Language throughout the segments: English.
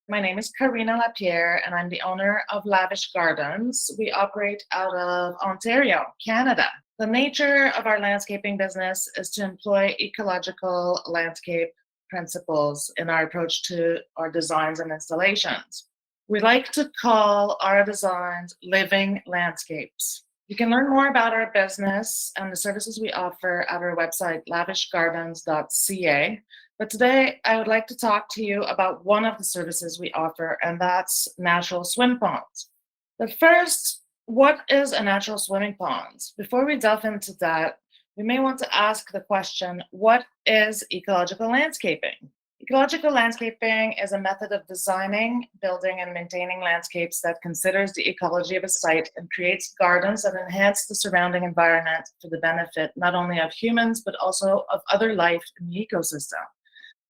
My name is Karina Lapierre, and I'm the owner of Lavish Gardens. We operate out of Ontario, Canada. The nature of our landscaping business is to employ ecological landscape principles in our approach to our designs and installations. We like to call our designs living landscapes. You can learn more about our business and the services we offer at our website, lavishgardens.ca. But today, I would like to talk to you about one of the services we offer, and that's natural swim ponds. But first, what is a natural swimming pond? Before we delve into that, we may want to ask the question, what is ecological landscaping? Ecological landscaping is a method of designing, building, and maintaining landscapes that considers the ecology of a site and creates gardens that enhance the surrounding environment for the benefit not only of humans, but also of other life in the ecosystem.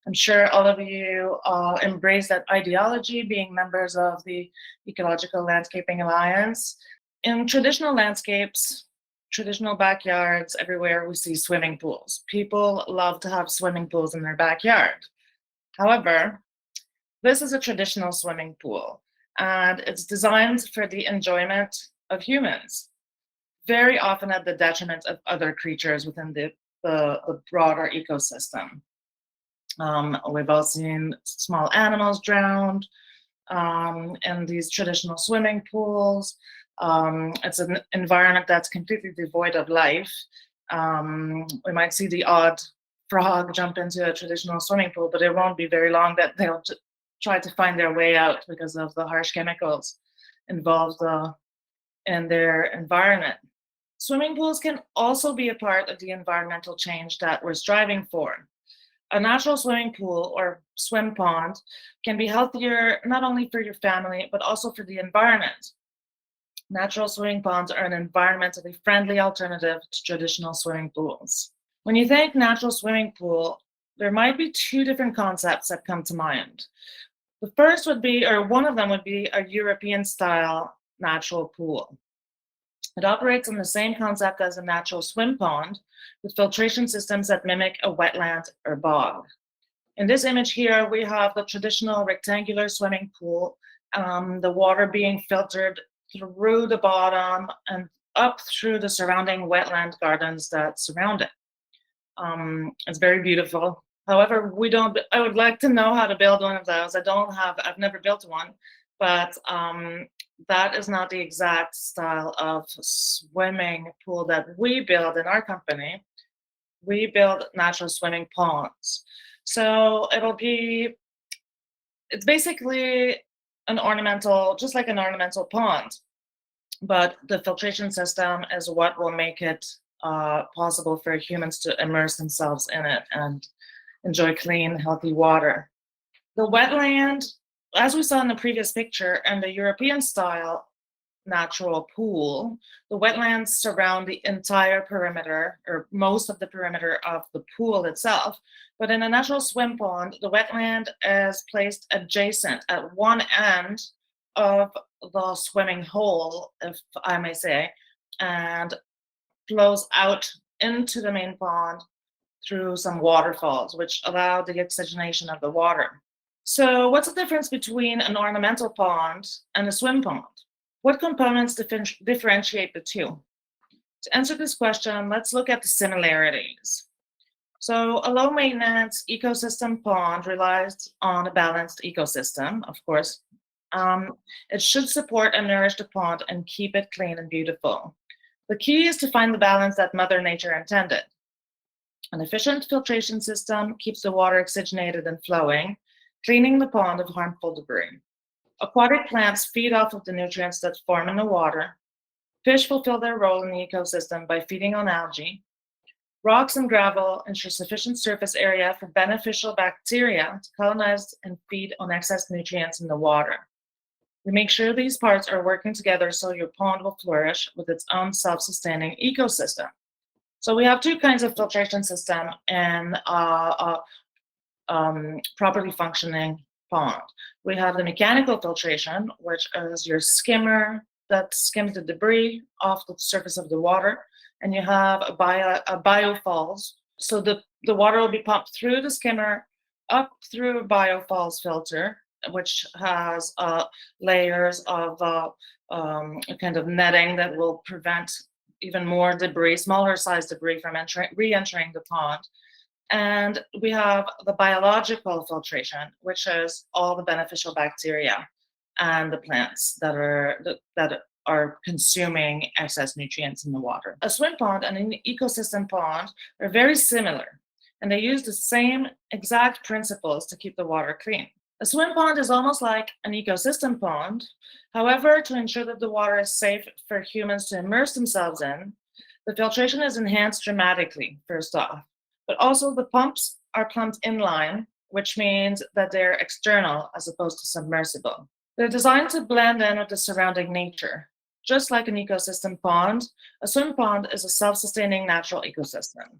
I'm sure all of you embrace that ideology, being members of the Ecological Landscaping Alliance. In traditional landscapes, traditional backyards, everywhere we see swimming pools. People love to have swimming pools in their backyard. However, this is a traditional swimming pool, and it's designed for the enjoyment of humans, very often at the detriment of other creatures within the broader ecosystem. We've all seen small animals drowned in these traditional swimming pools. It's an environment that's completely devoid of life. We might see the odd frog jump into a traditional swimming pool, but it won't be very long that they'll try to find their way out because of the harsh chemicals involved in their environment. Swimming pools can also be a part of the environmental change that we're striving for. A natural swimming pool or swim pond can be healthier not only for your family, but also for the environment. Natural swimming ponds are an environmentally friendly alternative to traditional swimming pools. When you think natural swimming pool, there might be two different concepts that come to mind. The first would be, or one of them would be, a European style natural pool. It operates on the same concept as a natural swim pond, with filtration systems that mimic a wetland or bog. In this image here, we have the traditional rectangular swimming pool, the water being filtered through the bottom and up through the surrounding wetland gardens that surround it. It's very beautiful. However, I would like to know how to build one of those. I've never built one, but that is not the exact style of swimming pool that we build in our company. We build natural swimming ponds. So it's basically an ornamental, just like an ornamental pond, but the filtration system is what will make it possible for humans to immerse themselves in it and enjoy clean, healthy water. The wetland, as we saw in the previous picture, and the European style natural pool, the wetlands surround the entire perimeter or most of the perimeter of the pool itself. But in a natural swim pond, the wetland is placed adjacent at one end of the swimming hole, if I may say, and flows out into the main pond through some waterfalls, which allow the oxygenation of the water. So what's the difference between an ornamental pond and a swim pond? What components differentiate the two? To answer this question, let's look at the similarities. So a low maintenance ecosystem pond relies on a balanced ecosystem, of course. It should support and nourish the pond and keep it clean and beautiful. The key is to find the balance that Mother Nature intended. An efficient filtration system keeps the water oxygenated and flowing, cleaning the pond of harmful debris. Aquatic plants feed off of the nutrients that form in the water. Fish fulfill their role in the ecosystem by feeding on algae. Rocks and gravel ensure sufficient surface area for beneficial bacteria to colonize and feed on excess nutrients in the water. We make sure these parts are working together so your pond will flourish with its own self-sustaining ecosystem. So we have two kinds of filtration system in properly functioning pond. We have the mechanical filtration, which is your skimmer that skims the debris off the surface of the water, and you have a biofalls. So the water will be pumped through the skimmer, up through a biofalls filter, which has layers of a kind of netting that will prevent even more debris, smaller size debris from re-entering the pond. And we have the biological filtration, which is all the beneficial bacteria and the plants that are consuming excess nutrients in the water. A swim pond and an ecosystem pond are very similar, and they use the same exact principles to keep the water clean. A swim pond is almost like an ecosystem pond. However, to ensure that the water is safe for humans to immerse themselves in, the filtration is enhanced dramatically, first off. But also the pumps are plumbed inline, which means that they're external as opposed to submersible. They're designed to blend in with the surrounding nature. Just like an ecosystem pond, a swim pond is a self-sustaining natural ecosystem.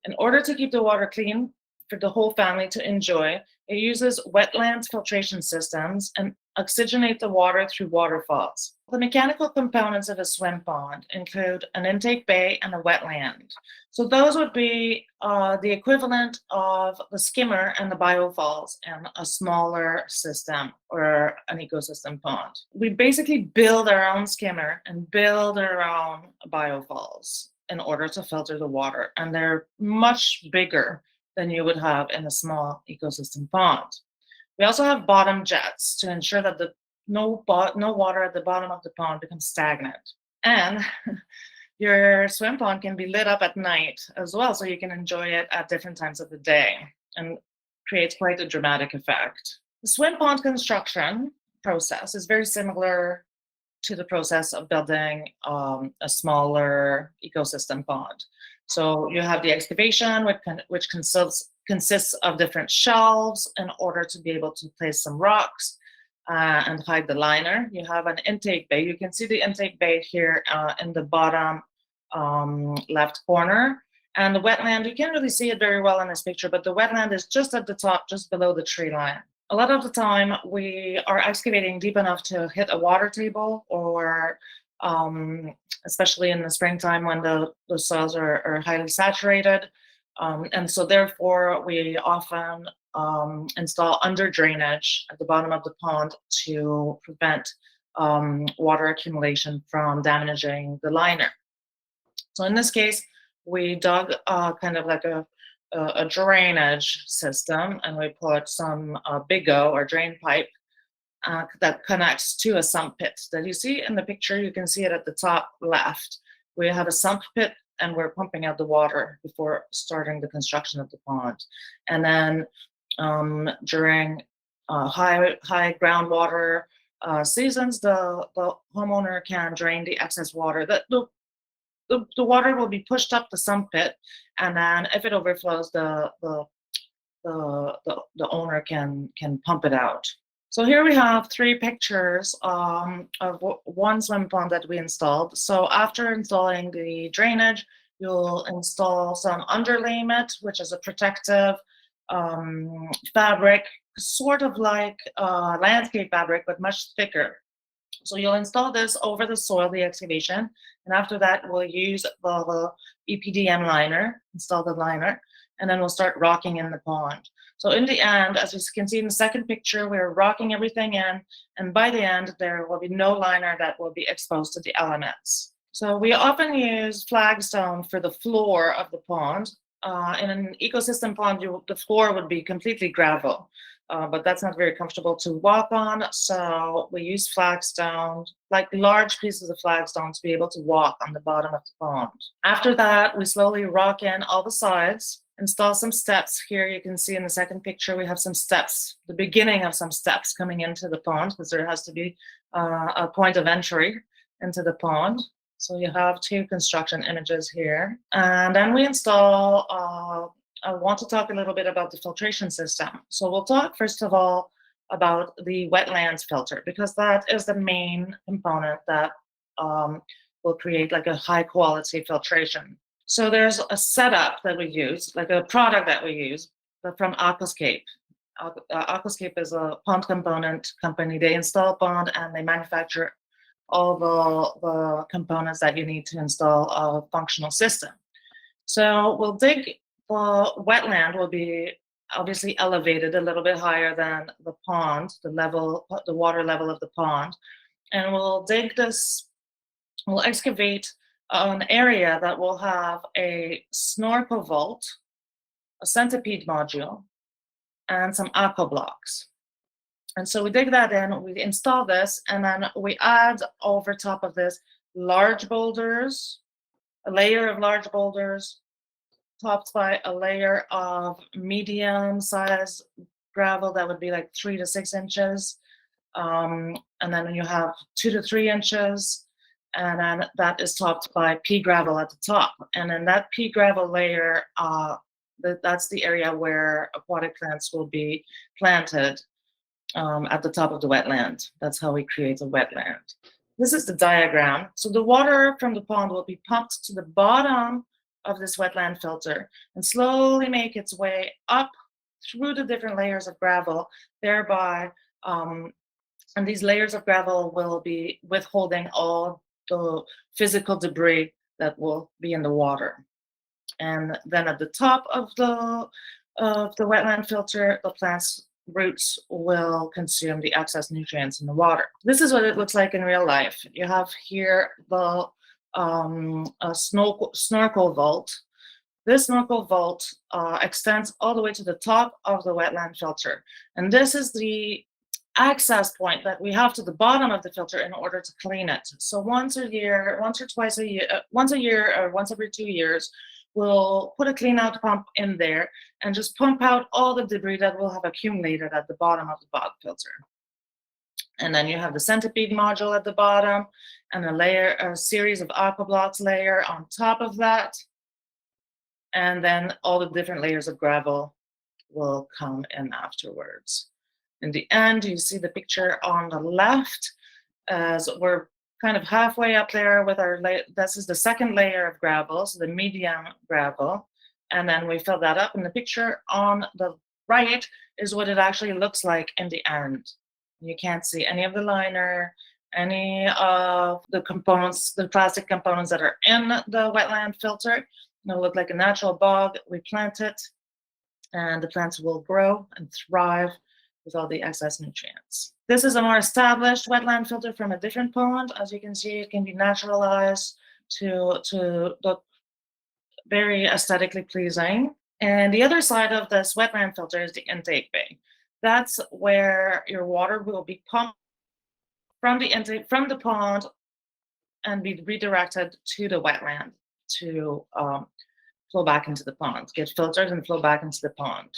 In order to keep the water clean for the whole family to enjoy, it uses wetlands filtration systems and oxygenate the water through waterfalls. The mechanical components of a swim pond include an intake bay and a wetland. So those would be the equivalent of the skimmer and the biofalls in a smaller system or an ecosystem pond. We basically build our own skimmer and build our own biofalls in order to filter the water, and they're much bigger than you would have in a small ecosystem pond. We also have bottom jets to ensure that no water at the bottom of the pond becomes stagnant. And your swim pond can be lit up at night as well, so you can enjoy it at different times of the day, and creates quite a dramatic effect. The swim pond construction process is very similar to the process of building a smaller ecosystem pond. So you have the excavation, which consists of different shelves in order to be able to place some rocks and hide the liner. You have an intake bay. You can see the intake bay here in the bottom left corner. And the wetland, you can't really see it very well in this picture, but the wetland is just at the top, just below the tree line. A lot of the time, we are excavating deep enough to hit a water table, or especially in the springtime when the soils are highly saturated. And so therefore, we often install under drainage at the bottom of the pond to prevent water accumulation from damaging the liner. So in this case, we dug kind of like a drainage system, and we put some bigo or drain pipe that connects to a sump pit that you see in the picture. You can see it at the top left. We have a sump pit, and we're pumping out the water before starting the construction of the pond. And then during high groundwater seasons, the homeowner can drain the excess water. The water will be pushed up the sump pit, and then if it overflows, the owner can pump it out. So here we have 3 pictures of one swim pond that we installed. So after installing the drainage, you'll install some underlayment, which is a protective fabric, sort of like landscape fabric, but much thicker. So you'll install this over the soil, the excavation, and after that, we'll use the EPDM liner, install the liner, and then we'll start rocking in the pond. So in the end, as you can see in the second picture, we're rocking everything in, and by the end, there will be no liner that will be exposed to the elements. So we often use flagstone for the floor of the pond. In an ecosystem pond, the floor would be completely gravel, but that's not very comfortable to walk on, so we use flagstone, like large pieces of flagstone, to be able to walk on the bottom of the pond. After that, we slowly rock in all the sides, install some steps. Here you can see in the second picture, we have some steps, the beginning of some steps coming into the pond, because there has to be a point of entry into the pond. So you have 2 construction images here. And then we install, I want to talk a little bit about the filtration system. So we'll talk first of all about the wetlands filter, because that is the main component that will create like a high quality filtration. So there's a setup that we use, like a product that we use from Aquascape. Aquascape is a pond component company. They install pond and they manufacture all the components that you need to install a functional system. So we'll dig the wetland will be obviously elevated a little bit higher than the pond, the water level of the pond. And we'll excavate an area that will have a snorkel vault, a centipede module, and some aqua blocks. And so we dig that in, we install this, and then we add over top of this large boulders, a layer of large boulders, topped by a layer of medium-sized gravel that would be like 3 to 6 inches. And then you have 2 to 3 inches, and then that is topped by pea gravel at the top. And then that pea gravel layer, that's the area where aquatic plants will be planted at the top of the wetland. That's how we create a wetland. This is the diagram. So the water from the pond will be pumped to the bottom of this wetland filter and slowly make its way up through the different layers of gravel, thereby, and these layers of gravel will be withholding all the physical debris that will be in the water. And then at the top of the wetland filter, the plant's roots will consume the excess nutrients in the water. This is what it looks like in real life. You have here the snorkel vault. This snorkel vault extends all the way to the top of the wetland filter. And this is the access point that we have to the bottom of the filter in order to clean it. So once a year or once every 2 years, we'll put a clean out pump in there and just pump out all the debris that will have accumulated at the bottom of the bog filter. And then you have the centipede module at the bottom and a series of aqua blocks layer on top of that. And then all the different layers of gravel will come in afterwards. In the end, you see the picture on the left as we're kind of halfway up there with our this is the second layer of gravel, so the medium gravel, and then we fill that up. And the picture on the right is what it actually looks like in the end. You can't see any of the liner, any of the components, the plastic components that are in the wetland filter. It'll look like a natural bog. We plant it, and the plants will grow and thrive with all the excess nutrients. This is a more established wetland filter from a different pond. As you can see, it can be naturalized to look very aesthetically pleasing. And the other side of this wetland filter is the intake bay. That's where your water will be pumped from the pond and be redirected to the wetland to flow back into the pond, get filtered and flow back into the pond.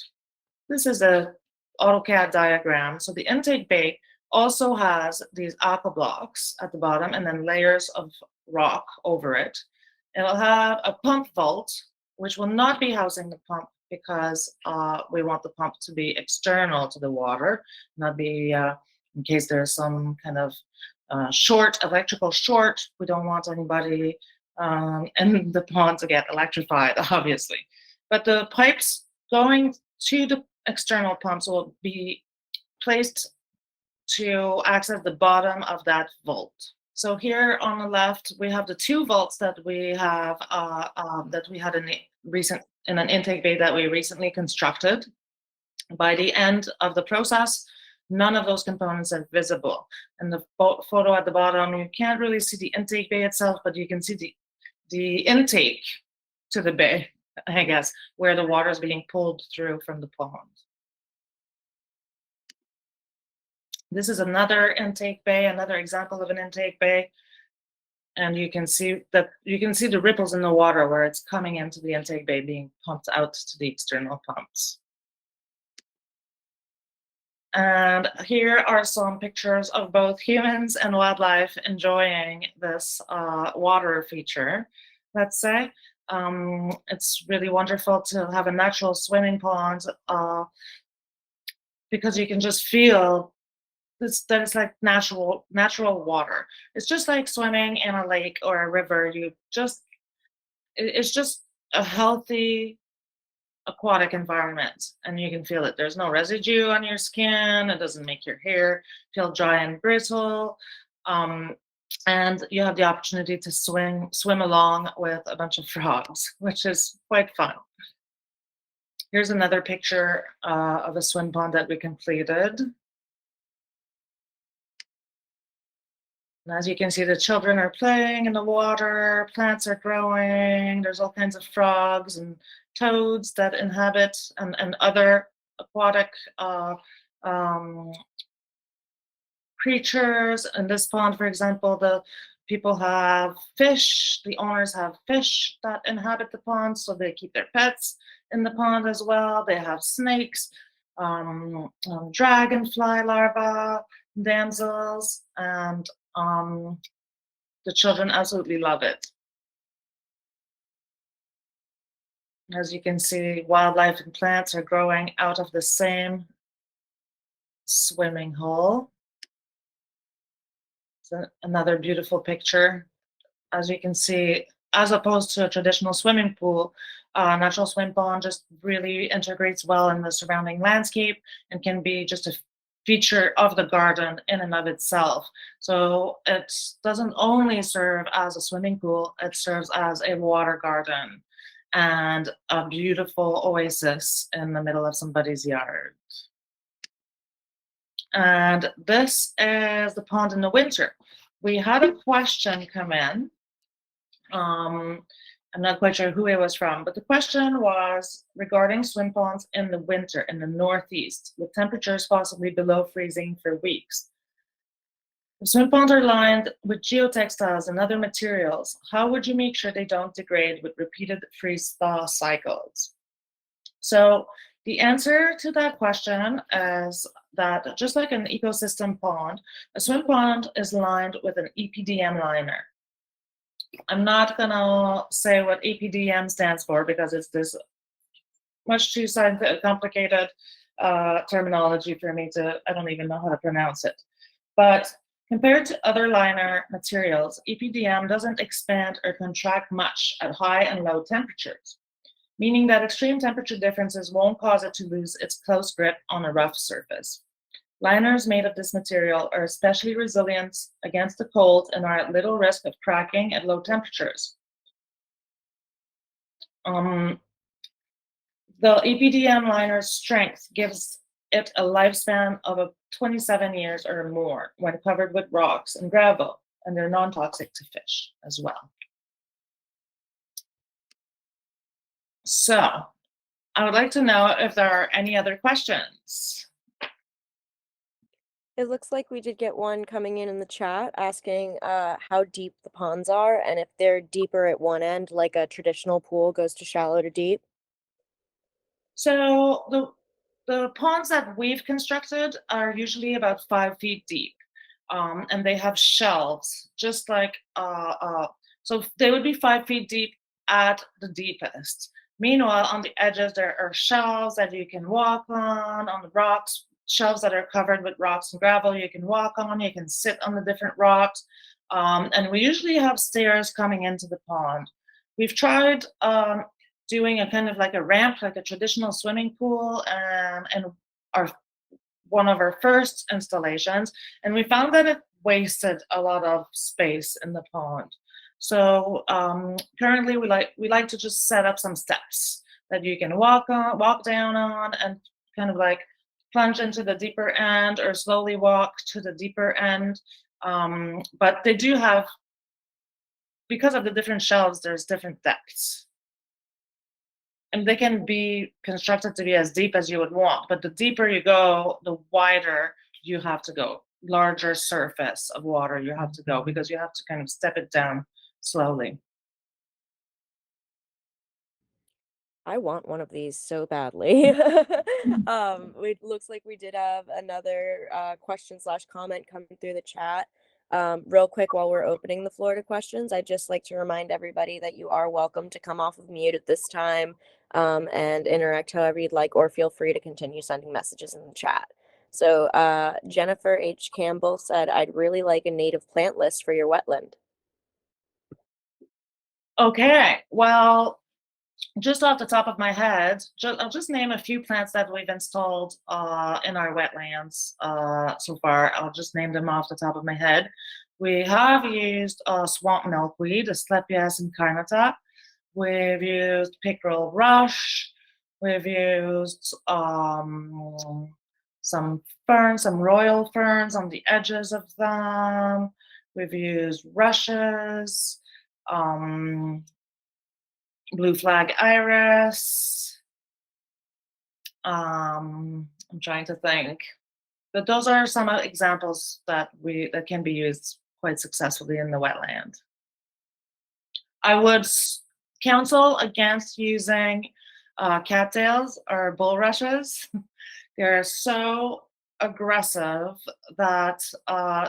This is a AutoCAD diagram. So the intake bay also has these aqua blocks at the bottom and then layers of rock over it. It'll have a pump vault, which will not be housing the pump because we want the pump to be external to the water, not be in case there's some kind of electrical short. We don't want anybody in the pond to get electrified, obviously. But the pipes going to the external pumps will be placed to access the bottom of that vault. So here on the left, we have the 2 vaults that we have that we had in an intake bay that we recently constructed. By the end of the process, none of those components are visible. In the photo at the bottom, you can't really see the intake bay itself, but you can see the intake to the bay, I guess, where the water is being pulled through from the pond. This is another intake bay, another example of an intake bay. And you can see the ripples in the water where it's coming into the intake bay being pumped out to the external pumps. And here are some pictures of both humans and wildlife enjoying this water feature, let's say. It's really wonderful to have a natural swimming pond because you can just feel that it's like natural water. It's just like swimming in a lake or a river. It's just a healthy aquatic environment, and you can feel it. There's no residue on your skin. It doesn't make your hair feel dry and brittle. And you have the opportunity to swim along with a bunch of frogs, which is quite fun. Here's another picture of a swim pond that we completed. And as you can see, the children are playing in the water, plants are growing, there's all kinds of frogs and toads that inhabit and other aquatic creatures. In this pond, for example, the people have fish, the owners have fish that inhabit the pond, so they keep their pets in the pond as well. They have snakes, dragonfly larvae, damsels, and the children absolutely love it. As you can see, wildlife and plants are growing out of the same swimming hole. It's another beautiful picture. As you can see, as opposed to a traditional swimming pool, a natural swim pond just really integrates well in the surrounding landscape and can be just a feature of the garden in and of itself. So it doesn't only serve as a swimming pool, it serves as a water garden and a beautiful oasis in the middle of somebody's yard. And this is the pond in the winter. We had a question come in. I'm not quite sure who it was from, but the question was regarding swim ponds in the winter in the Northeast, with temperatures possibly below freezing for weeks. If swim ponds are lined with geotextiles and other materials, how would you make sure they don't degrade with repeated freeze-thaw cycles? So the answer to that question is that just like an ecosystem pond, a swim pond is lined with an EPDM liner. I'm not gonna say what EPDM stands for because it's this much too complicated terminology for me I don't even know how to pronounce it. But compared to other liner materials, EPDM doesn't expand or contract much at high and low temperatures, meaning that extreme temperature differences won't cause it to lose its close grip on a rough surface. Liners made of this material are especially resilient against the cold and are at little risk of cracking at low temperatures. The EPDM liner's strength gives it a lifespan of 27 years or more when covered with rocks and gravel, and they're non-toxic to fish as well. So, I would like to know if there are any other questions. It looks like we did get one coming in the chat asking how deep the ponds are and if they're deeper at one end, like a traditional pool goes to shallow to deep. So the ponds that we've constructed are usually about 5 feet deep, and they have shelves, just like so they would be 5 feet deep at the deepest. Meanwhile, on the edges there are shelves that you can walk on the rocks, shelves that are covered with rocks and gravel you can walk on, you can sit on the different rocks, and we usually have stairs coming into the pond. We've tried doing a kind of like a ramp, like a traditional swimming pool, and one of our first installations, and we found that it wasted a lot of space in the pond. So currently, we like to just set up some steps that you can walk down on, and kind of like plunge into the deeper end or slowly walk to the deeper end. But they do have, because of the different shelves, there's different depths. And they can be constructed to be as deep as you would want, but the deeper you go, the wider you have to go, larger surface of water you have to go, because you have to kind of step it down slowly. I want one of these so badly. It looks like we did have another question/comment coming through the chat. Real quick, while we're opening the floor to questions, I'd just like to remind everybody that you are welcome to come off of mute at this time and interact however you'd like, or feel free to continue sending messages in the chat. So Jennifer H. Campbell said, I'd really like a native plant list for your wetland. Okay, well, just off the top of my head, I'll just name a few plants that we've installed in our wetlands so far. I'll just name them off the top of my head. We have used swamp milkweed, Asclepias incarnata. We've used pickerel rush. We've used some ferns, some royal ferns on the edges of them. We've used rushes, um, blue flag iris. I'm trying to think, but those are some examples that can be used quite successfully in the wetland. I would counsel against using cattails or bulrushes. They're so aggressive that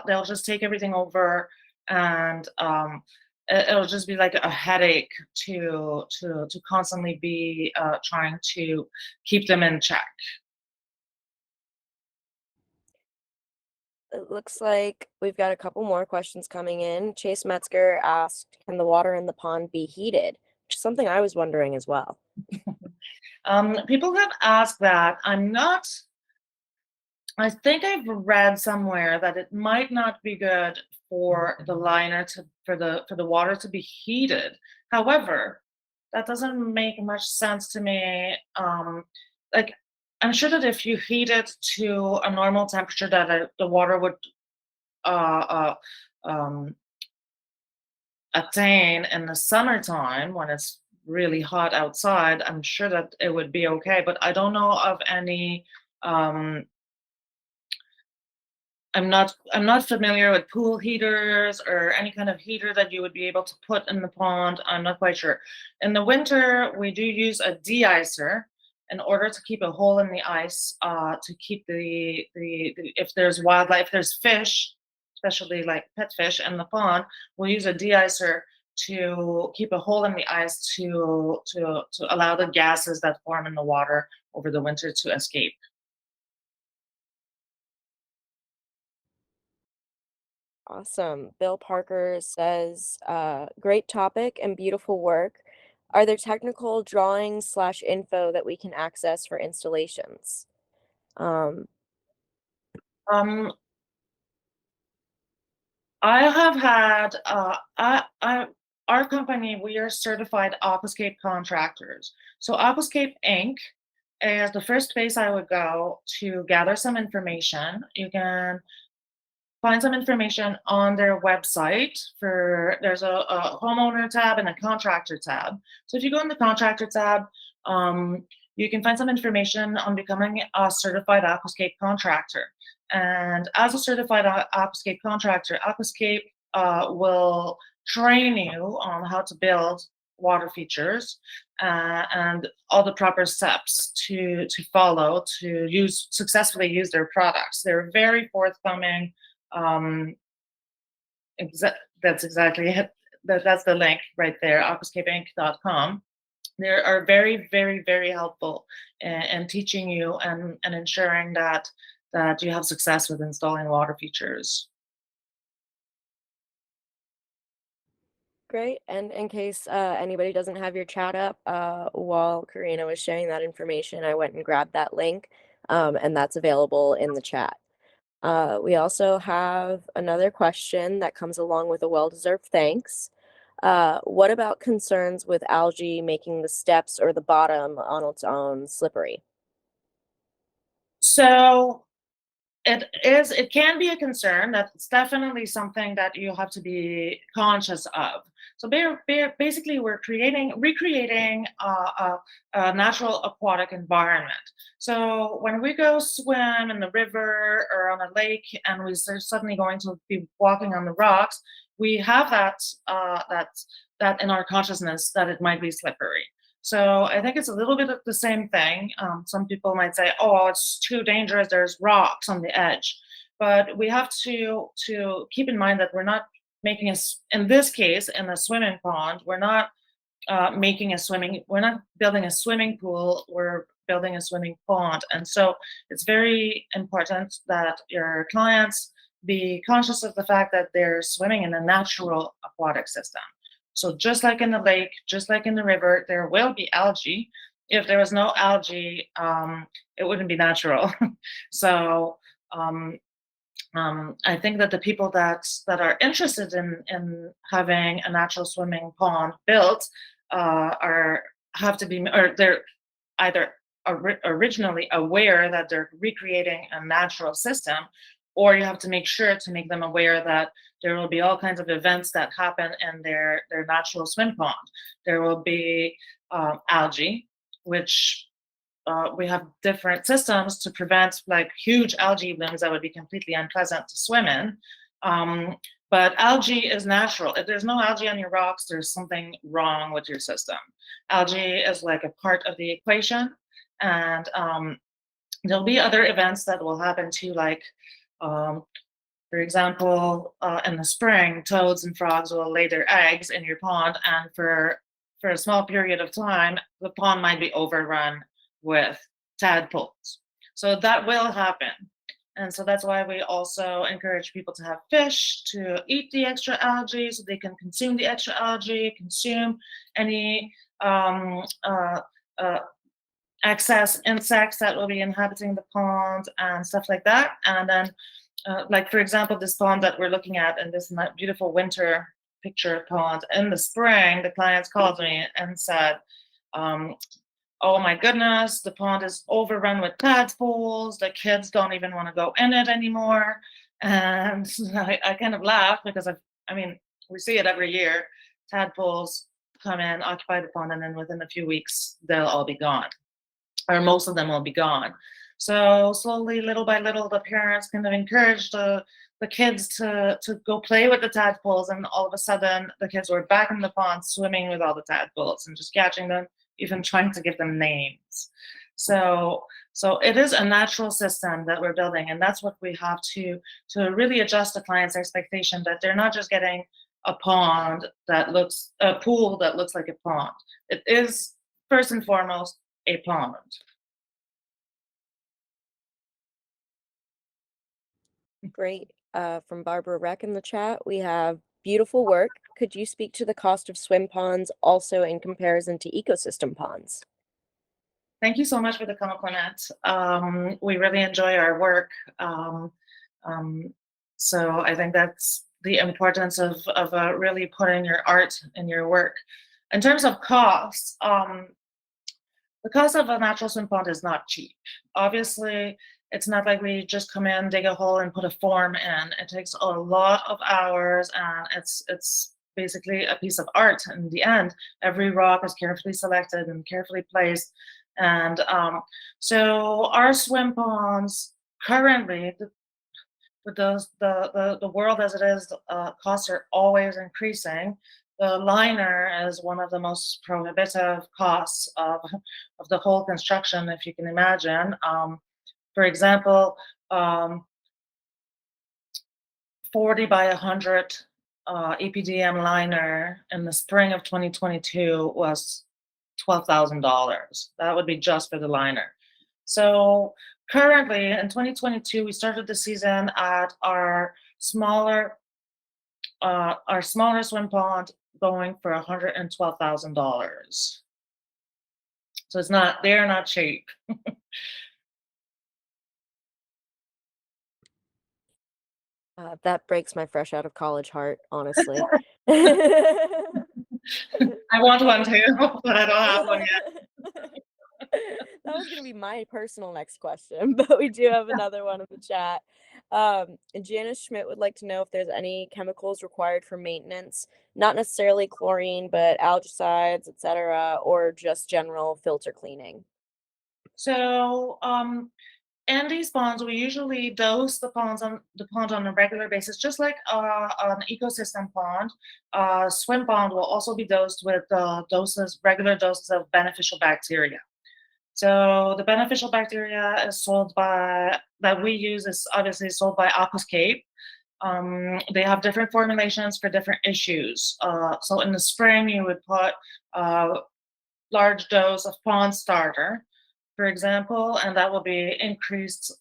they'll just take everything over, and it'll just be like a headache to constantly be trying to keep them in check. It looks like we've got a couple more questions coming in. Chase Metzger asked, "Can the water in the pond be heated?" Which is something I was wondering as well. People have asked that. I think I've read somewhere that it might not be good for the liner for the water to be heated. However, that doesn't make much sense to me. Like, I'm sure that if you heat it to a normal temperature, that the water would uh, um, attain in the summertime when it's really hot outside. I'm sure that it would be okay, but I don't know of any. Um, I'm not familiar with pool heaters or any kind of heater that you would be able to put in the pond. I'm not quite sure. In the winter, we do use a de-icer in order to keep a hole in the ice, to keep the if there's wildlife, if there's fish, especially like pet fish in the pond, we'll use a de-icer to keep a hole in the ice to allow the gases that form in the water over the winter to escape. Awesome. Bill Parker says, "Great topic and beautiful work. Are there technical drawings slash info that we can access for installations?" Um, Um, I have had our company, we are certified aquascape contractors. So Aquascape Inc. is the first place I would go to gather some information. You can find some information on their website. There's a homeowner tab and a contractor tab. So if you go in the contractor tab, you can find some information on becoming a certified aquascape contractor. And as a certified aquascape contractor, Aquascape will train you on how to build water features, and all the proper steps to follow to successfully use their products. They're very forthcoming. um, that's exactly it. That's the link right there, aquascapeinc.com. They are very, very, very helpful in teaching you and ensuring that you have success with installing water features. Great. And in case anybody doesn't have your chat up, while Karina was sharing that information, I went and grabbed that link, and that's available in the chat. We also have another question that comes along with a well-deserved thanks. What about concerns with algae making the steps or the bottom on its own slippery? So it can be a concern. That's definitely something that you have to be conscious of. So basically we're recreating a natural aquatic environment. So when we go swim in the river or on a lake and are suddenly going to be walking on the rocks, we have that in our consciousness that it might be slippery. So I think it's a little bit of the same thing. Some people might say, "Oh, it's too dangerous. There's rocks on the edge," but we have to keep in mind that we're not making in this case, in a swimming pond, we're not we're not building a swimming pool. We're building a swimming pond, and so it's very important that your clients be conscious of the fact that they're swimming in a natural aquatic system. So just like in the lake, just like in the river, there will be algae. If there was no algae, it wouldn't be natural. So um, I think that the people that are interested in having a natural swimming pond built are have to be, or they're either originally aware that they're recreating a natural system, or you have to make sure to make them aware that there will be all kinds of events that happen in their natural swim pond. There will be algae, which we have different systems to prevent like huge algae blooms that would be completely unpleasant to swim in. But algae is natural. If there's no algae on your rocks, there's something wrong with your system. Algae is like a part of the equation, and there'll be other events that will happen too, like for example, in the spring, toads and frogs will lay their eggs in your pond, and for a small period of time, the pond might be overrun with tadpoles. So that will happen. And so that's why we also encourage people to have fish to eat the extra algae so they can consume the extra algae, consume any excess insects that will be inhabiting the pond and stuff like that. And then, like for example, this pond that we're looking at in this beautiful winter picture pond, in the spring, the clients called me and said, oh my goodness, the pond is overrun with tadpoles. The kids don't even want to go in it anymore. And I kind of laugh because I mean, we see it every year. Tadpoles come in, occupy the pond, and then within a few weeks, they'll all be gone, or most of them will be gone. So slowly, little by little, the parents kind of encourage the kids to go play with the tadpoles, and all of a sudden, the kids were back in the pond swimming with all the tadpoles and just catching them, even trying to give them names. So it is a natural system that we're building, and that's what we have to really adjust the client's expectation, that they're not just getting a pool that looks like a pond. It is first and foremost a pond. Great. From Barbara Reck in the chat, we have beautiful work. Could you speak to the cost of swim ponds also in comparison to ecosystem ponds? Thank you so much for the compliment. We really enjoy our work. So I think that's the importance of really putting your art in your work. In terms of costs, the cost of a natural swim pond is not cheap. Obviously, it's not like we just come in, dig a hole, and put a form in. It takes a lot of hours, and it's basically a piece of art in the end. Every rock is carefully selected and carefully placed. And so our swim ponds currently, with the world as it is, costs are always increasing. The liner is one of the most prohibitive costs of the whole construction, if you can imagine. For example, 40 by 100 EPDM liner in the spring of 2022 was $12,000. That would be just for the liner. So currently in 2022, we started the season at our smaller swim pond going for $112,000. So they're not cheap. That breaks my fresh out of college heart, honestly. I want one too, but I don't have one yet. That was gonna be my personal next question, but we do have another one in the chat. Janice Schmidt would like to know if there's any chemicals required for maintenance, not necessarily chlorine, but algicides, etc., or just general filter cleaning. So in these ponds, we usually dose the pond on a regular basis, just like an ecosystem pond. Swim pond will also be dosed with regular doses of beneficial bacteria. So the beneficial bacteria that we use is obviously sold by Aquascape. They have different formulations for different issues. So in the spring, you would put a large dose of pond starter, for example, and that will be increased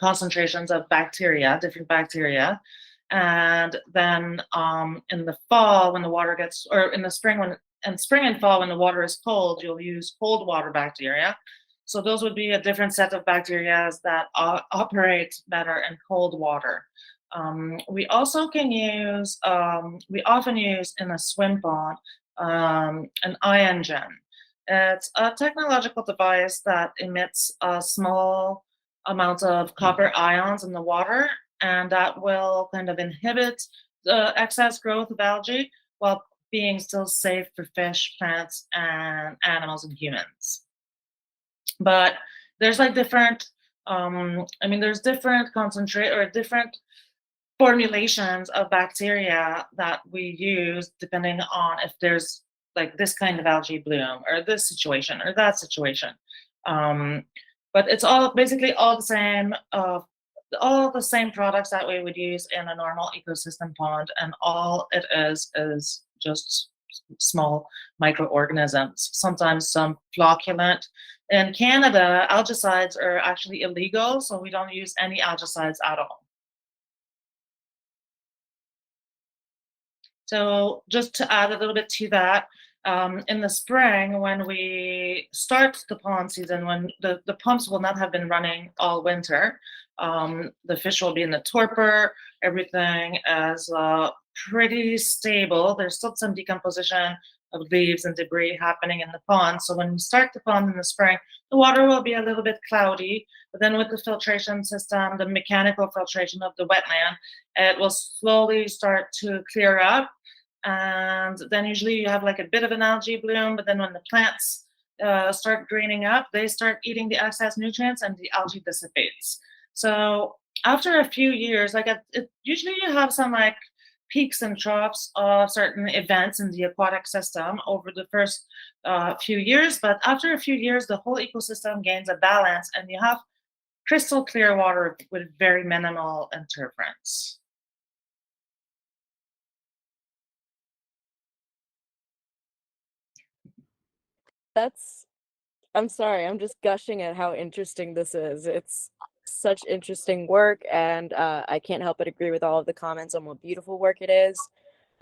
concentrations of bacteria, different bacteria. And then in the fall, when the water gets, or in the spring and fall, when the water is cold, you'll use cold water bacteria. So those would be a different set of bacteria that operate better in cold water. We often use in a swim pond an ion gem. It's a technological device that emits a small amount of copper ions in the water, and that will kind of inhibit the excess growth of algae while being still safe for fish, plants, and animals and humans. But there's like different, there's different concentrate or different formulations of bacteria that we use depending on if there's like this kind of algae bloom or this situation or that situation. Um, but it's all basically all the same products that we would use in a normal ecosystem pond, and all it is just small microorganisms, sometimes some flocculent. In Canada, algicides are actually illegal, so we don't use any algicides at all. So just to add a little bit to that, in the spring, when we start the pond season, when the pumps will not have been running all winter, the fish will be in the torpor, everything is pretty stable. There's still some decomposition of leaves and debris happening in the pond. So when we start the pond in the spring, the water will be a little bit cloudy, but then with the filtration system, the mechanical filtration of the wetland, it will slowly start to clear up. And then usually you have like a bit of an algae bloom, but then when the plants start greening up, they start eating the excess nutrients and the algae dissipates. So after a few years, usually you have some like peaks and troughs of certain events in the aquatic system over the first few years, but after a few years, the whole ecosystem gains a balance and you have crystal clear water with very minimal interference. I'm sorry, I'm just gushing at how interesting this is. It's such interesting work, and I can't help but agree with all of the comments on what beautiful work it is.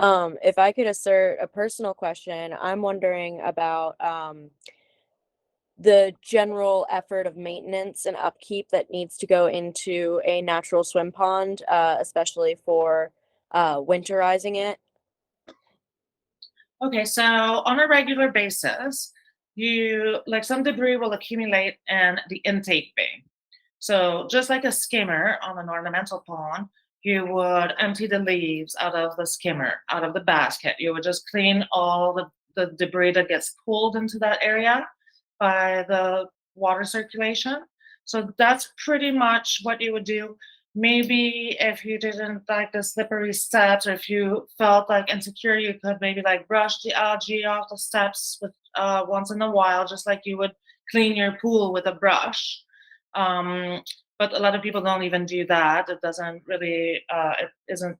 If I could assert a personal question, I'm wondering about the general effort of maintenance and upkeep that needs to go into a natural swim pond, especially for winterizing it. Okay, so on a regular basis, some debris will accumulate in the intake bay. So just like a skimmer on an ornamental pond, you would empty the leaves out of the skimmer, out of the basket. You would just clean all the debris that gets pulled into that area by the water circulation. So that's pretty much what you would do. Maybe if you didn't like the slippery steps, or if you felt like insecure, you could maybe like brush the algae off the steps with once in a while, just like you would clean your pool with a brush. Um, but a lot of people don't even do that. It doesn't really, it isn't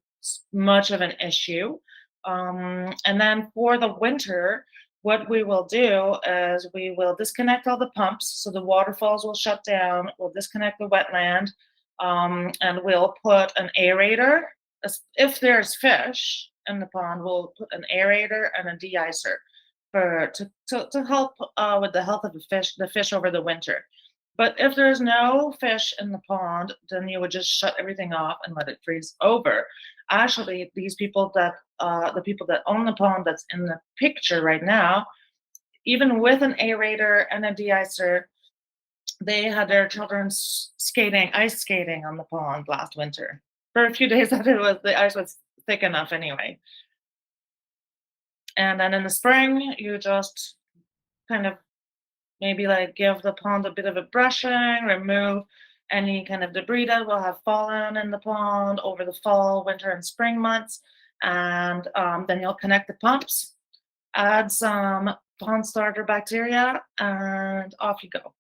much of an issue. And then for the winter, what we will do is we will disconnect all the pumps, so the waterfalls will shut down. We'll disconnect the wetland, and we'll put an aerator. If there's fish in the pond, we'll put an aerator and a de-icer to help with the health of the fish over the winter. But if there's no fish in the pond, then you would just shut everything off and let it freeze over. Actually, these people that the people that own the pond that's in the picture right now, even with an aerator and a de-icer, they had their children ice skating on the pond last winter for a few days that the ice was thick enough anyway. And then in the spring, you just kind of maybe like give the pond a bit of a brushing, remove any kind of debris that will have fallen in the pond over the fall, winter, and spring months. And then you'll connect the pumps, add some pond starter bacteria, and off you go.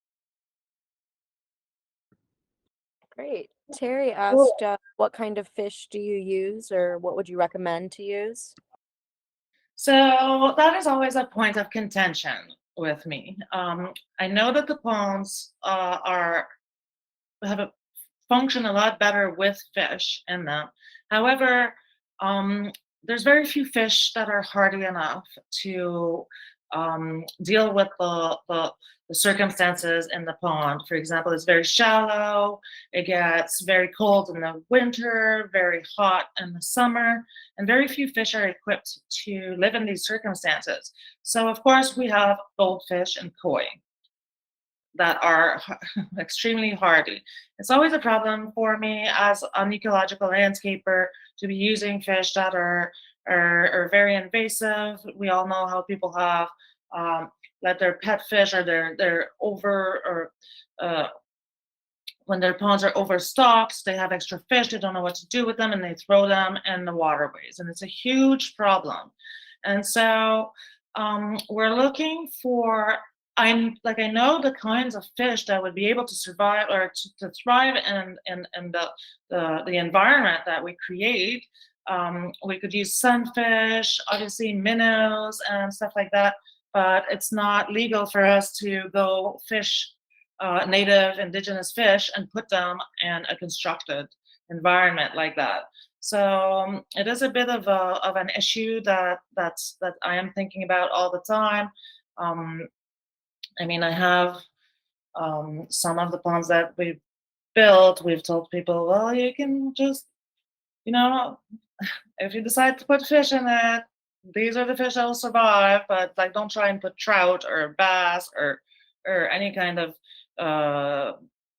Great. Terry Cool. asked, what kind of fish do you use, or what would you recommend to use? So that is always a point of contention with me. I know that the ponds have a function a lot better with fish in them. However, there's very few fish that are hardy enough to deal with the circumstances in the pond. For example, it's very shallow, it gets very cold in the winter, very hot in the summer, and very few fish are equipped to live in these circumstances. So, of course, we have goldfish and koi that are extremely hardy. It's always a problem for me as an ecological landscaper to be using fish that are very invasive. We all know how people have let their pet fish or their over or when their ponds are overstocked, they have extra fish, they don't know what to do with them, and they throw them in the waterways. And it's a huge problem. And so we're looking for, I know the kinds of fish that would be able to survive or to thrive in the environment that we create. We could use sunfish, obviously minnows and stuff like that, but it's not legal for us to go fish native indigenous fish and put them in a constructed environment like that. So it is a bit of an issue that I am thinking about all the time. I mean, I have some of the ponds that we've built. We've told people, well, you can just, you know, if you decide to put fish in it, these are the fish that will survive. But like, don't try and put trout or bass or any kind of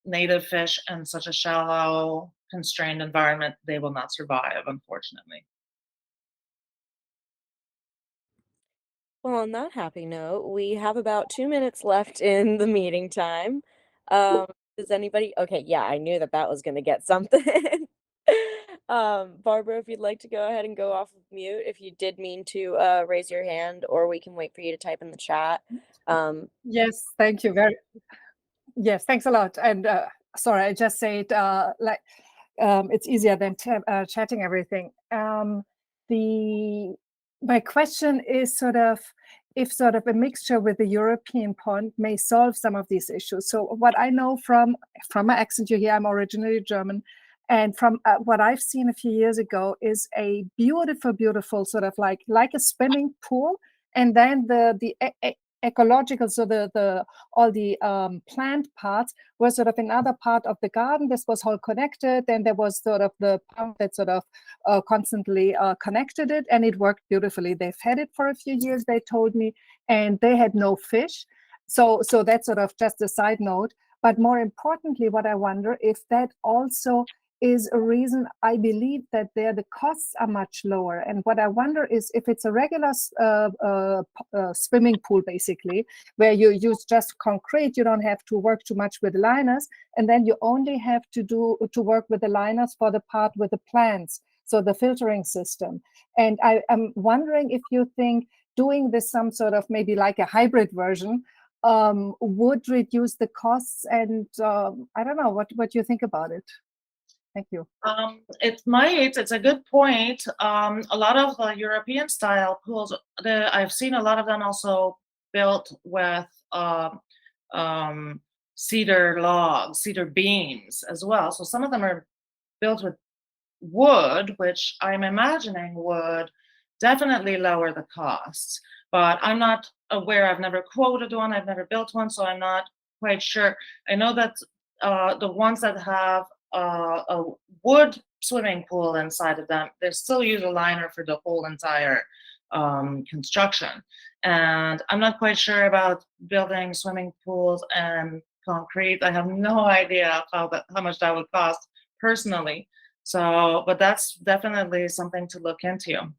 native fish in such a shallow, constrained environment. They will not survive, unfortunately. Well, on that happy note, we have about 2 minutes left in the meeting time. Does anybody okay, yeah, I knew that that was gonna get something. Barbara, if you'd like to go ahead and go off of mute, if you did mean to, raise your hand, or we can wait for you to type in the chat. Yes, thank you very. Yes, thanks a lot. And sorry, I just say it like it's easier than chatting everything. My question is sort of if sort of a mixture with the European pond may solve some of these issues. So what I know from my accent, you hear I'm originally German, and from what I've seen a few years ago is a beautiful sort of like a swimming pool, and then the ecological, so the all the plant parts were sort of another part of the garden. This was all connected, and there was sort of the pump that sort of constantly connected it, and it worked beautifully. They've had it for a few years, they told me, and they had no fish. So that's sort of just a side note. But more importantly, what I wonder if that also is a reason I believe that there the costs are much lower. And what I wonder is if it's a regular swimming pool, basically, where you use just concrete, you don't have to work too much with the liners, and then you only have to work with the liners for the part with the plants, so the filtering system. And I am wondering if you think doing this some sort of maybe like a hybrid version would reduce the costs. And I don't know what you think about it. Thank you. It's a good point. A lot of the European style pools, I've seen a lot of them also built with cedar logs, cedar beams as well. So some of them are built with wood, which I'm imagining would definitely lower the costs. But I'm not aware. I've never quoted one. I've never built one, so I'm not quite sure. I know that the ones that have a wood swimming pool inside of them, they still use a liner for the whole entire construction. And I'm not quite sure about building swimming pools and concrete. I have no idea how much that would cost personally. So, but that's definitely something to look into.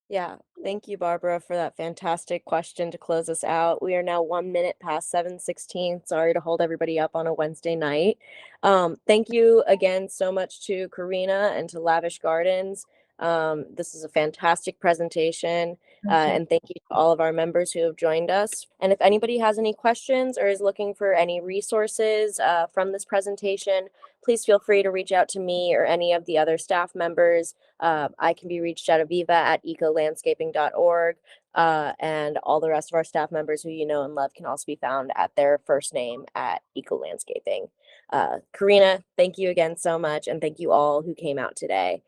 Yeah, thank you, Barbara, for that fantastic question to close us out. We are now 1 minute past 7:16. Sorry to hold everybody up on a Wednesday night. Thank you again so much to Karina and to Lavish Gardens. This is a fantastic presentation, and thank you to all of our members who have joined us. And if anybody has any questions or is looking for any resources from this presentation, please feel free to reach out to me or any of the other staff members. I can be reached at aviva@ecolandscaping.org, and all the rest of our staff members who you know and love can also be found at their first name at Eco Landscaping. Karina, thank you again so much, and thank you all who came out today.